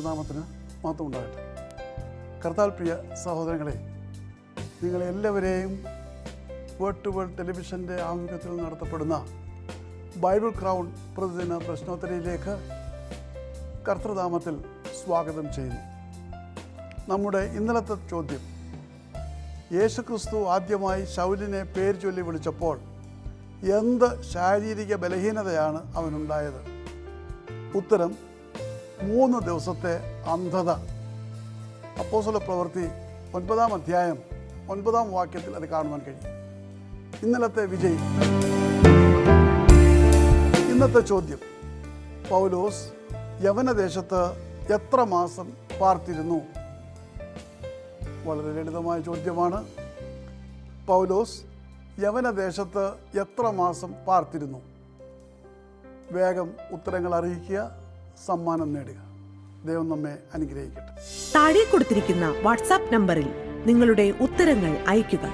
കർത്തൃനാമത്തിന് മഹത്വം ഉണ്ടാകട്ടെ. കർത്താൽ പ്രിയ സഹോദരങ്ങളെ, നിങ്ങളെല്ലാവരെയും വേർഡ് ടു വേൾഡ് ടെലിവിഷൻ്റെ ആഭിമുഖ്യത്തിൽ നടത്തപ്പെടുന്ന ബൈബിൾ ക്രൗൺ പ്രതിദിന പ്രശ്നോത്തരിയിലേക്ക് കർത്തൃനാമത്തിൽ സ്വാഗതം ചെയ്യുന്നു. നമ്മുടെ ഇന്നലത്തെ ചോദ്യം, യേശുക്രിസ്തു ആദ്യമായി ശൗലിനെ പേര് ചൊല്ലി വിളിച്ചപ്പോൾ എന്ത് ശാരീരിക ബലഹീനതയാണ് അവനുണ്ടായത്? ഉത്തരം 3 ദിവസത്തെ അന്ധത. അപ്പോസ്തല പ്രവൃത്തി 9-ാം അധ്യായം 9-ാം വാക്യത്തിൽ അത് കാണുവാൻ കഴിയും. ഇന്നലത്തെ വിജയി. ഇന്നത്തെ ചോദ്യം, പൗലോസ് യവനദേശത്ത് എത്ര മാസം പാർത്തിരുന്നു? വളരെ ലളിതമായ ചോദ്യമാണ്. പൗലോസ് യവനദേശത്ത് എത്ര മാസം പാർത്തിരുന്നു? വേഗം ഉത്തരങ്ങൾ അറിയിക്കുക, സമ്മാനം നേടുക. ദൈവം നമ്മെ അനുഗ്രഹിക്കട്ടെ. താഴെ കൊടുത്തിരിക്കുന്ന വാട്സാപ്പ് നമ്പറിൽ നിങ്ങളുടെ ഉത്തരങ്ങൾ അയയ്ക്കുക.